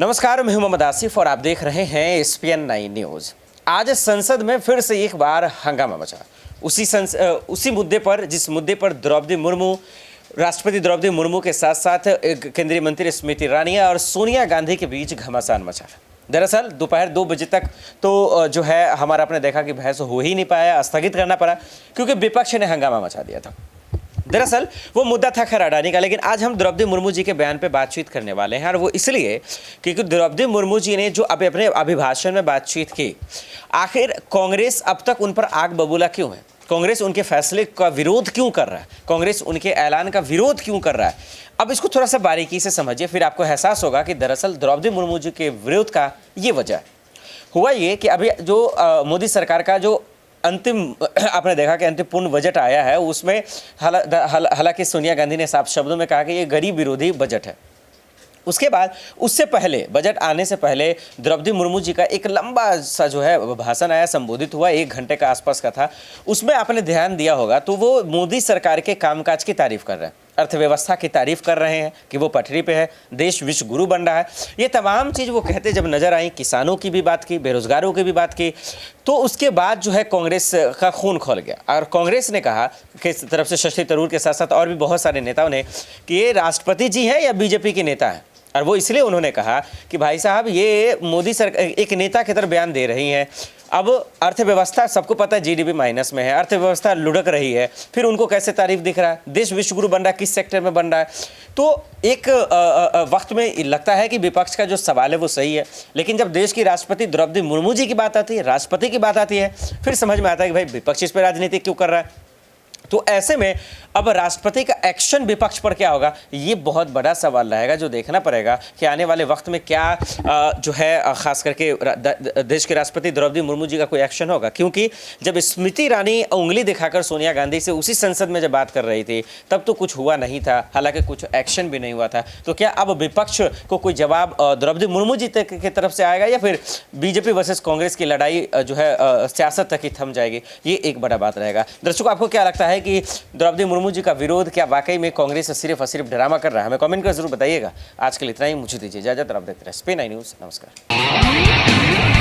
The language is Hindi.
नमस्कार, मैं हूं मोहम्मद आसिफ और आप देख रहे हैं एसपीएन 9 न्यूज। आज संसद में फिर से एक बार हंगामा मचा। उसी मुद्दे पर जिस मुद्दे पर राष्ट्रपति द्रौपदी मुर्मू के साथ साथ केंद्रीय मंत्री स्मृति ईरानी और सोनिया गांधी के बीच घमासान मचा। दरअसल दोपहर 2 बजे तक तो जो है हमारा आपने देखा कि बहस हो ही नहीं पाया, स्थगित करना पड़ा क्योंकि विपक्ष ने हंगामा मचा दिया था। दरअसल वो मुद्दा था खैर अडानी का, लेकिन आज हम द्रौपदी मुर्मू जी के बयान पे बातचीत करने वाले हैं और वो इसलिए क्योंकि द्रौपदी मुर्मू जी ने जो अपने अभिभाषण में बातचीत की, आखिर कांग्रेस अब तक उन पर आग बबूला क्यों है, कांग्रेस उनके फैसले का विरोध क्यों कर रहा है, कांग्रेस उनके ऐलान का विरोध क्यों कर रहा है। अब इसको थोड़ा सा बारीकी से समझिए, फिर आपको एहसास होगा कि दरअसल द्रौपदी मुर्मू जी के विरोध का ये वजह हुआ ये कि अभी जो मोदी सरकार का जो अंतिम आपने देखा कि अंतिम पूर्ण बजट आया है, उसमें हालांकि सोनिया गांधी ने साफ शब्दों में कहा कि ये गरीब विरोधी बजट है। उसके बाद उससे पहले बजट आने से पहले द्रौपदी मुर्मू जी का एक लंबा सा जो है भाषण आया, संबोधित हुआ, 1 घंटे का आसपास का था। उसमें आपने ध्यान दिया होगा तो वो मोदी सरकार के कामकाज की तारीफ कर रहे हैं, अर्थव्यवस्था की तारीफ कर रहे हैं कि वो पटरी पे है, देश विश्व गुरु बन रहा है। ये तमाम चीज़ वो कहते जब नजर आई, किसानों की भी बात की, बेरोजगारों की भी बात की, तो उसके बाद जो है कांग्रेस का खून खौल गया और कांग्रेस ने कहा कि इस तरफ से शशि थरूर के साथ साथ और भी बहुत सारे नेताओं ने कि ये राष्ट्रपति जी हैं या बीजेपी के नेता हैं। और वो इसलिए उन्होंने कहा कि भाई साहब ये मोदी सरकार एक नेता की तरह बयान दे रही हैं। अब अर्थव्यवस्था सबको पता है जीडीपी माइनस में है, अर्थव्यवस्था लुढ़क रही है, फिर उनको कैसे तारीफ दिख रहा है, देश विश्वगुरु बन रहा है, किस सेक्टर में बन रहा है। तो एक वक्त में लगता है कि विपक्ष का जो सवाल है वो सही है, लेकिन जब देश की राष्ट्रपति द्रौपदी मुर्मू जी की बात आती है, राष्ट्रपति की बात आती है, फिर समझ में आता है कि भाई विपक्ष इस पर राजनीति क्यों कर रहा है। तो ऐसे में अब राष्ट्रपति का एक्शन विपक्ष पर क्या होगा, ये बहुत बड़ा सवाल रहेगा जो देखना पड़ेगा कि आने वाले वक्त में क्या जो है खास करके देश के राष्ट्रपति द्रौपदी मुर्मू जी का कोई एक्शन होगा। क्योंकि जब स्मृति ईरानी उंगली दिखाकर सोनिया गांधी से उसी संसद में जब बात कर रही थी तब तो कुछ हुआ नहीं था, हालांकि कुछ एक्शन भी नहीं हुआ था। तो क्या अब विपक्ष को कोई जवाब द्रौपदी मुर्मू जी की तरफ से आएगा या फिर बीजेपी वर्सेस कांग्रेस की लड़ाई जो है सियासत तक ही थम जाएगी, ये एक बड़ा बात रहेगा। दर्शकों, आपको क्या लगता है कि द्रौपदी मुर्मू जी का विरोध क्या वाकई में कांग्रेस सिर्फ और सिर्फ ड्रामा कर रहा है? हमें कमेंट कर जरूर बताइएगा। आज के लिए इतना ही, मुझे दीजिए इजाजत और आप देखते रहे एसपीएन 9 न्यूज। नमस्कार।